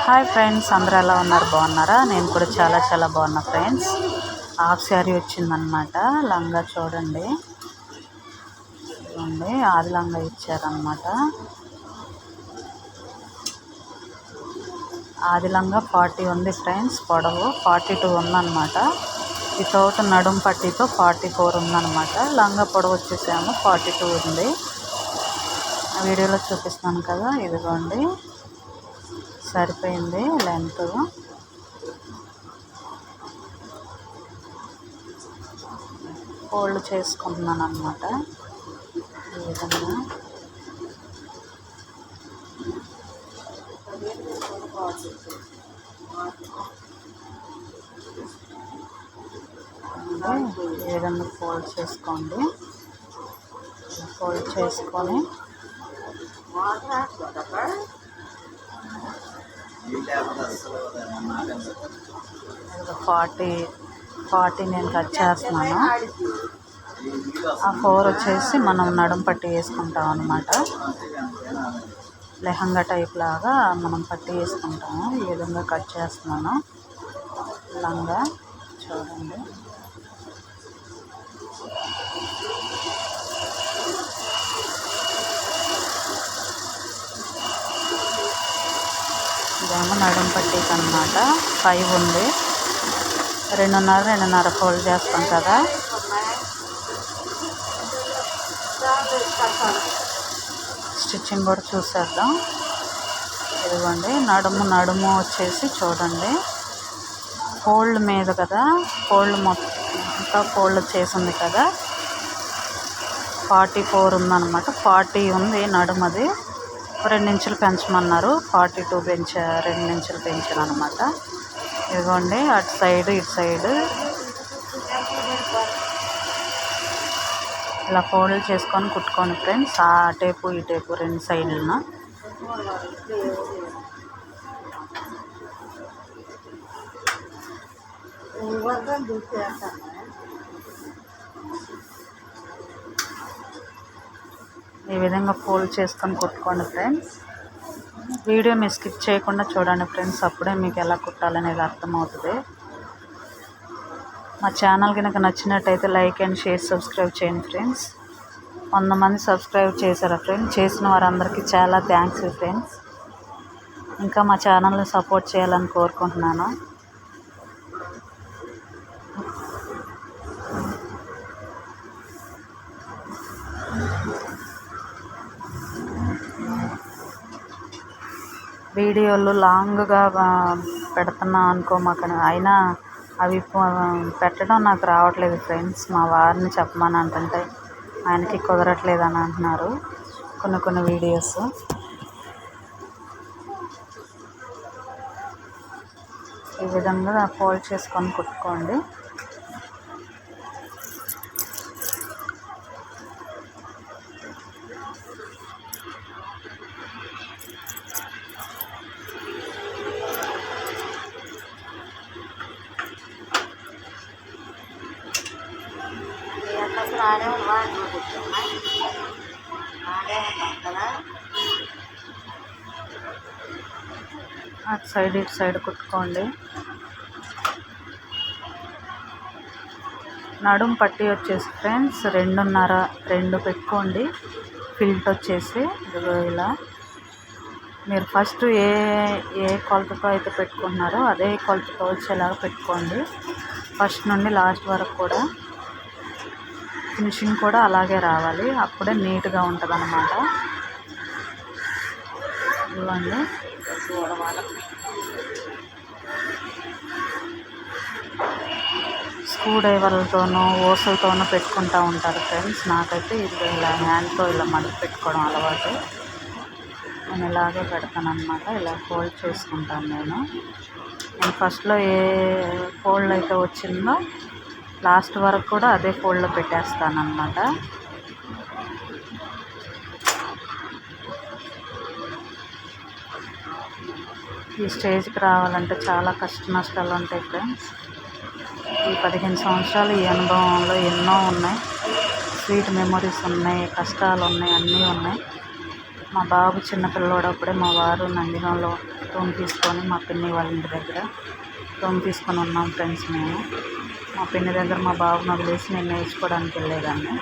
Hi friends, అందరూ ఎలా ఉన్నారు? బాగున్నారా? నేను కూడా చాలా చాలా బాగున్నా ఫ్రెండ్స్. హాఫ్ శారీ వచ్చిందనమాట. లంగా చూడండి, ఆది లంగా ఇచ్చారనమాట. ఆది లంగా 40 ఉంది ఫ్రెండ్స్, పొడవు 42 ఉందన్నమాట. వితౌట్ నడుం పట్టీతో 44 ఉందన్నమాట. లంగా పొడవు వచ్చేసేమో 42 ఉంది. వీడియోలో చూపిస్తున్నాను కదా, ఇదిగోండి సరిపోయింది లెంత్. ఫోల్డ్ చేసుకుంటున్నాను అన్నమాట. ఈ విధంగా ఈ విధంగా ఫోల్డ్ చేసుకోండి. ఫోల్డ్ చేసుకొని 40 నేను కట్ చేస్తున్నాను. ఆ 4 వచ్చేసి మనం నడుం పట్టి వేసుకుంటాం అన్నమాట. లెహంగా టైప్ లాగా మనం పట్టి వేసుకుంటాము. ఈ విధంగా కట్ చేస్తున్నాను లంగా చూడండి. ఇదేమో నడుం పట్టీకి అన్నమాట. 5 ఉంది. 2.5 ఫోల్డ్ చేస్తాం కదా. స్టిచ్చింగ్ కూడా చూసేద్దాం. ఇదిగోండి నడుము వచ్చేసి చూడండి, ఫోల్డ్ మీద కదా, ఫోల్డ్ మొత్తం ఫోల్డ్ చేసింది కదా. 44 ఉందన్నమాట. 40 ఉంది నడుమది. 2 ఇంచులు పెంచమన్నారు. 42 2 ఇంచులు పెంచాను అనమాట. ఇదిగోండి అటు సైడ్ ఇటు సైడ్ ఇలా ఫోల్డ్ చేసుకొని కుట్టుకోండి ఫ్రెండ్స్. ఆ టేపు ఈ టేపు 2 సైడ్లను. ఈ విధంగా ఫోల్డ్ చేసుకొని కుట్టుకోండి ఫ్రెండ్స్. వీడియో మీరు స్కిప్ చేయకుండా చూడండి ఫ్రెండ్స్, అప్పుడే మీకు ఎలా కుట్టాలనేది అర్థమవుతుంది. మా ఛానల్ కనుక నచ్చినట్టయితే లైక్ అండ్ షేర్, సబ్స్క్రైబ్ చేయండి ఫ్రెండ్స్. 100 మంది సబ్స్క్రైబ్ చేశారా ఫ్రెండ్స్? చేసిన వారందరికీ చాలా థ్యాంక్స్ ఫ్రెండ్స్. ఇంకా మా ఛానల్ని సపోర్ట్ చేయాలని కోరుకుంటున్నాను. వీడియోలు లాంగ్గా పెడుతున్నా అనుకోమాకండి. అయినా అవి పెట్టడం నాకు రావట్లేదు ఫ్రెండ్స్. మా వారిని చెప్పమని అంటుంటే ఆయనకి కుదరట్లేదు అని అంటున్నారు కొన్ని వీడియోస్. ఈ విధంగా ఫోల్డ్ చేసుకొని కుట్టుకోండి. అటు సైడ్ ఇటు సైడ్ కుట్టుకోండి. నడుం పట్టి వచ్చేసి ఫ్రెండ్స్ 2.5 పెట్టుకోండి. ఫిల్ట్ వచ్చేసి ఇలా మీరు ఫస్ట్ ఏ కొలతతో అయితే పెట్టుకుంటున్నారో అదే కొలతతో వచ్చేలాగా పెట్టుకోండి. ఫస్ట్ నుండి లాస్ట్ వరకు కూడా ఫినిషింగ్ కూడా అలాగే రావాలి. అప్పుడే నీట్గా ఉంటుంది అన్నమాట. ఇవ్వండి స్క్రూ డ్రైవర్లతోనూ ఓసులతోనూ పెట్టుకుంటూ ఉంటారు ఫ్రెండ్స్. నాకైతే ఇది ఇలా హ్యాండ్తో ఇలా మడత పెట్టుకోవడం అలవాటు. నేను ఇలాగే పెడతాను అన్నమాట. ఇలా ఫోల్డ్ చేసుకుంటాను. నేను ఫస్ట్లో ఏ ఫోల్డ్ అయితే వచ్చిందో లాస్ట్ వరకు కూడా అదే ఫోల్డ్లో పెట్టేస్తాను అన్నమాట. ఈ స్టేజ్కి రావాలంటే చాలా కష్ట నష్టాలు ఉంటాయి ఫ్రెండ్స్. ఈ 15 సంవత్సరాలు ఈ అనుభవంలో ఎన్నో ఉన్నాయి. స్వీట్ మెమొరీస్ ఉన్నాయి, కష్టాలు ఉన్నాయి, అన్నీ ఉన్నాయి. మా బాబు చిన్నపిల్లోడు అప్పుడే మా వారు నందిగంలో రూమ్ తీసుకొని మా పిన్ని వాళ్ళ ఇంటి దగ్గర రూమ్ తీసుకొని ఉన్నాం ఫ్రెండ్స్. మేము మా పిన్ని దగ్గర మా బాబుని వదిలేసి నేను నేర్చుకోవడానికి వెళ్ళేదాన్ని.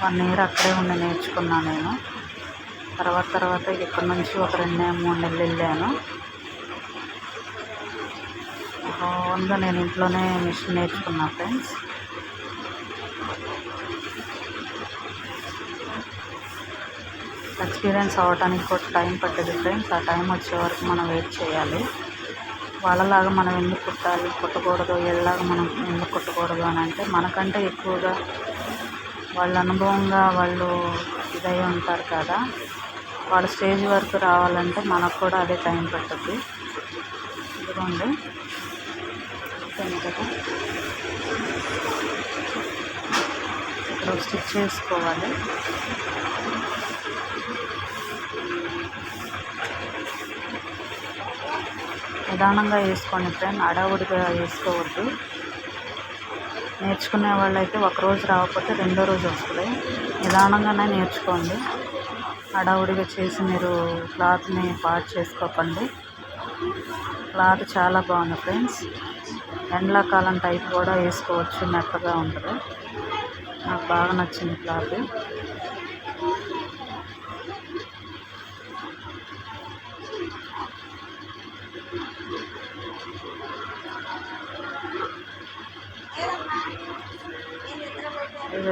1 ఇయర్ అక్కడే ఉండి నేర్చుకున్నాను నేను. తర్వాత ఇక్కడ నుంచి ఒక 2-3 నెలలు వెళ్ళాను. ఓన్గా నేను ఇంట్లోనే మిషన్ నేర్చుకున్నా ఫ్రెండ్స్. ఎక్స్పీరియన్స్ అవ్వడానికి కూడా టైం పట్టేది ఫ్రెండ్స్. ఆ టైం వచ్చే వరకు మనం వెయిట్ చేయాలి. వాళ్ళలాగా మనం ఎందుకు కుట్టాలి, కుట్టకూడదు, ఎలాగా మనం ఎందుకు కుట్టకూడదు అని అంటే మనకంటే ఎక్కువగా వాళ్ళ అనుభవంగా వాళ్ళు ఇదై ఉంటారు కదా. వాళ్ళ స్టేజ్ వరకు రావాలంటే మనకు కూడా అదే టైం పట్టుద్ది. ఇదిగోండి కదా, ఇక్కడ స్టిచ్ చేసుకోవాలి. నిదానంగా వేసుకోండి ఫ్రెండ్, హడావుడిగా వేసుకోవద్దు. నేర్చుకునే వాళ్ళైతే ఒకరోజు రాకపోతే 2వ రోజు వస్తుంది. నిదానంగానే నేర్చుకోండి. హడావుడిగా చేసి మీరు క్లాత్ని పాడు చేసుకోకండి. క్లాత్ చాలా బాగుంది ఫ్రెండ్స్. ఎండాకాలం టైప్ కూడా వేసుకోవచ్చు, మెత్తగా ఉంటుంది. నాకు బాగా నచ్చింది క్లాత్.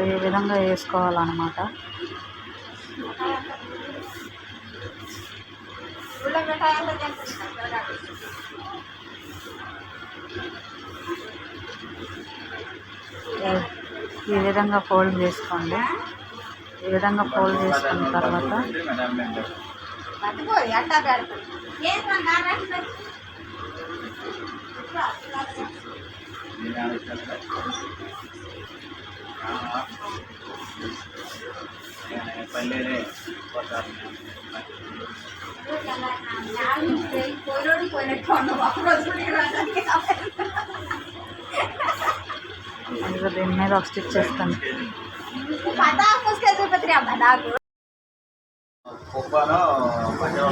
ఈ విధంగా వేసుకోవాలన్నమాట. ఈ విధంగా ఫోల్డ్ చేసుకోండి. ఈ విధంగా ఫోల్డ్ చేసుకున్న తర్వాత దీని మీద ఒక స్టిచ్ చేస్తాను.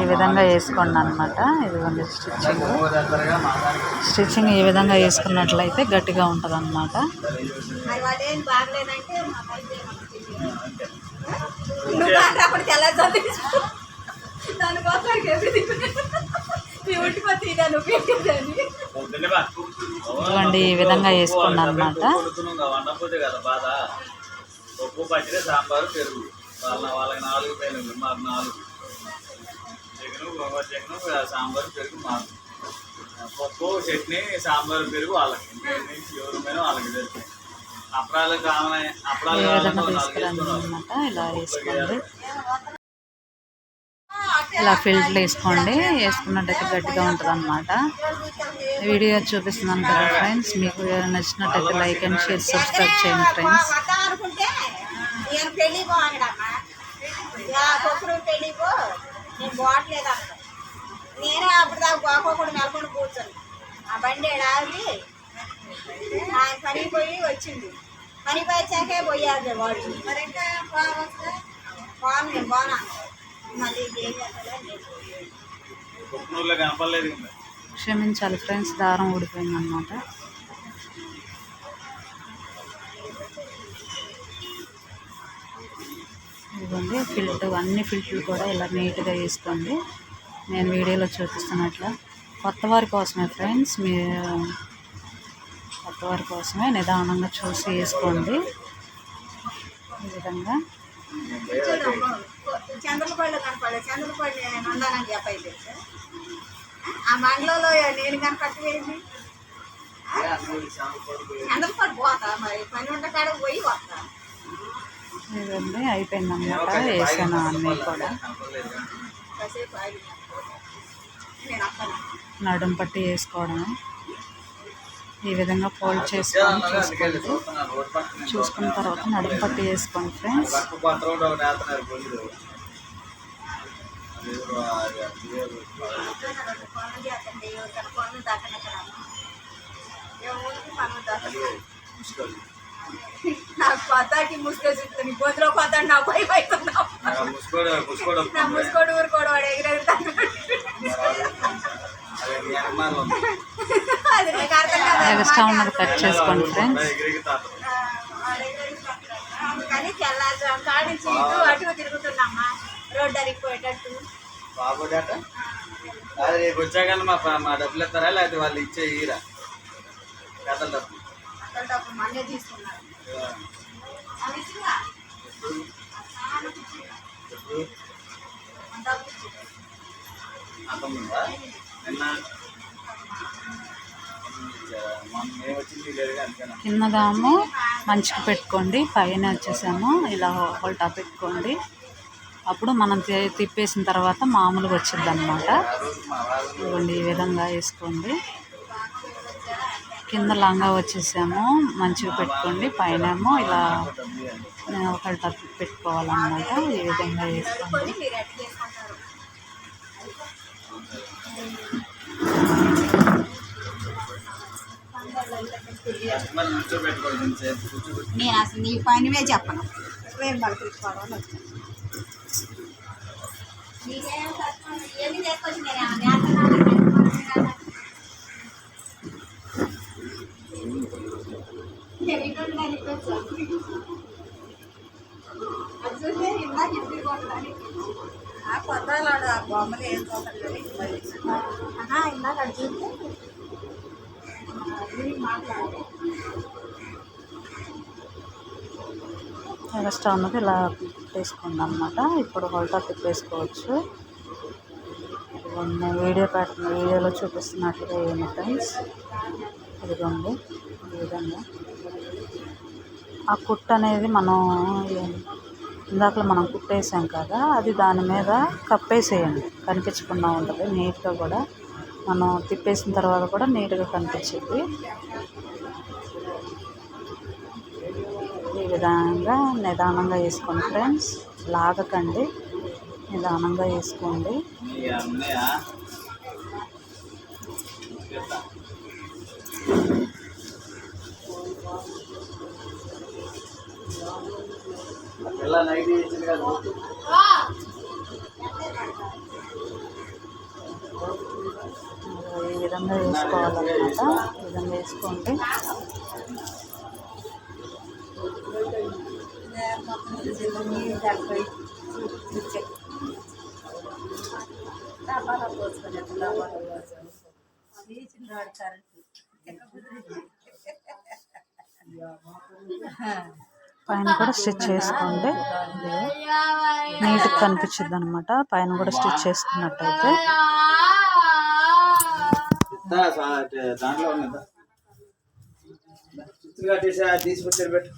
ఈ విధంగా వేసుకోండి అనమాట. ఇదిగోండి స్టిచ్చింగ్ ఈ విధంగా వేసుకున్నట్లయితే గట్టిగా ఉంటుంది అన్నమాట. ఇదిగోండి ఈ విధంగా వేసుకోండి అనమాట. సాంబారు పెరుగు వాళ్ళకి 4 పెరుగు మాకు 4 చికెను సాంబారు పెరుగు మాకు పప్పు చట్నీ సాంబారు పెరుగు వాళ్ళకి ఎవరిమైనా వాళ్ళకి తెలుసు. అప్పడాలు కావాలి, అప్పడాలు ఇలా వేసుకోండి. ఇలా ఫిల్టర్ వేసుకోండి. వేసుకున్నట్టయితే గట్టిగా ఉంటుంది అన్నమాట. వీడియో చూపిస్తున్నాను కదా ఫ్రెండ్స్. మీకు నచ్చినట్టయితే లైక్ అండ్ షేర్, సబ్స్క్రైబ్ చేయండి ఫ్రెండ్స్. నేను అప్పుడు దాకా బాగోకుండా నెలకొని కూర్చొని ఆ బండి ఆగి ఆయన పనికి పోయి వచ్చింది. పని పోయాకే పోయాలి వాడు. మరి ఇంకా బాగున్నా మళ్ళీ క్షమించాలి ఫ్రెండ్స్, దారం ఊడిపోయింది అన్నమాట. ఇదిగోండి ఫిల్టర్, అన్ని ఫిల్టర్లు కూడా ఇలా నీట్గా వేసుకోండి. నేను వీడియోలో చూపిస్తున్నట్లా. కొత్త వారి కోసమే ఫ్రెండ్స్, మీరు కొత్త వారి కోసమే నిదానంగా చూసి వేసుకోండి. ఈ విధంగా చంద్రపల్లి కనపడలేదు. చంద్రపల్లి ఉండాలని చెప్పైతే ఆ మండలంలో నేను కనపట్టలేదు. చంద్రపల్లి పోతా మరి పని ఉంట కాడకు పోయి వస్తా. ఇదండి అయిపోయిందన్నమాట. వేసాను అన్నీ కూడా. నడుం పట్టి వేసుకోవడం. ఈ విధంగా ఫోల్డ్ చేసుకొని చూసుకున్న తర్వాత నడుం పట్టి వేసుకోండి ఫ్రెండ్స్. నాకు కొత్తకి ముసుకేసి గొంతులో కొత్త నా భయం అవుతున్నావు ముసుకోడు నా ముసుకోడు ఊరుకోడు వాడు ఎగిరెగుతాను అది నాకు అర్థం ఎక్స్ట్రా ఉన్నది కట్ చేసుకోండి ఫ్రెండ్స్. అందుకని తెల్లారుజాము కాడి నుంచి ఇటు అటు తిరుగుతున్నామ్మా రోడ్డు అరిగిపోయేటట్టు. బాబు డేట అది రేపు వచ్చాక మా డబ్బులు ఇస్తారా లేకపోతే వాళ్ళు ఇచ్చే ఈరా కథల డబ్బులు అసలు డబ్బు మళ్ళీ తీసుకున్నారు అవి ఇచ్చిరా? డబ్బు ఇచ్చిరా? అంతముందా నిన్న మొన్న మేము వచ్చింది లేదుగా అందుకని కిందగాము మంచిగా పెట్టుకోండి, పైన వచ్చేసాము ఇలా హోల్టా పెట్టుకోండి. అప్పుడు మనం తిప్పేసిన తర్వాత మామూలుగా వచ్చింది అనమాట. ఇవ్వండి ఈ విధంగా వేసుకోండి. కింద లంగా వచ్చేసాము మంచిగా పెట్టుకోండి, పైన ఏమో ఇలా హోల్టా పెట్టుకోవాలన్నమాట. ఈ విధంగా వేసుకోండి. మీరు ఎట్లా చేసుకుంటారు? కస్టమర్ కూర్చోబెట్టుకోవాలి సేపు కూర్చోబెట్టి నేను అసలు నీ పనివే చెప్పను. ఏం పలకరించుకోవడం అని వచ్చాను. నీకేం కష్టం ఎన్ని తీసుకొచ్చి కొత్త బొమ్మలు ఏం చూస్తాడు ఇందాక అది చూస్తే మాట్లాడాలి. ఎక్స్ట్రా ఉన్నది ఇలా పెట్టేసుకోండి అన్నమాట. ఇప్పుడు హోల్టా తిప్పేసుకోవచ్చు. ఇదిగోండి వీడియోలో చూపిస్తున్నట్లుగా ఏమి ఫ్రెండ్స్, ఇదిగోండి ఈ విధంగా. ఆ కుట్టు అనేది మనం ఇందాక మనం కుట్టేసాం కదా, అది దాని మీద కప్పేసేయండి, కనిపించకుండా ఉంటుంది నీట్గా. కూడా మనం తిప్పేసిన తర్వాత కూడా నీట్గా కనిపించింది. ఈ విధంగా నిదానంగా వేసుకోండి ఫ్రెండ్స్, లాగకండి, నిదానంగా వేసుకోండి. ఎలా నైట్ ఇచ్చింది కదా ఈ విధంగా వేసుకోవాలన్నమాట. ఈ విధంగా వేసుకోండి. పైన కూడా స్టిచ్ చేసుకోండి, నీట్గా కనిపించింది అనమాట. పైన కూడా స్టిచ్ చేసుకున్నట్టయితే దాంట్లో ఉన్నదా కట్టేసి తీసుకొచ్చారు పెట్టు.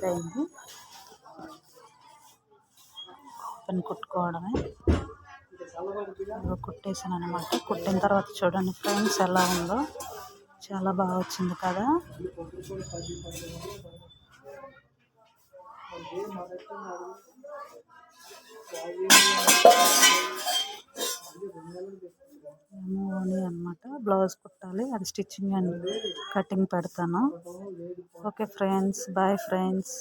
అయింది, ఓపెన్ కుట్టుకోవడమే. కుట్టేసాను అనమాట. కుట్టిన తర్వాత చూడండి ఫ్రెండ్స్ ఎలా ఉందో, చాలా బాగా వచ్చింది కదా. ఓని అన్నమాట. బ్లౌజ్ కుట్టాలి, అది స్టిచ్చింగ్ అండ్ కటింగ్ పెడతాను. Okay friends, boy friends.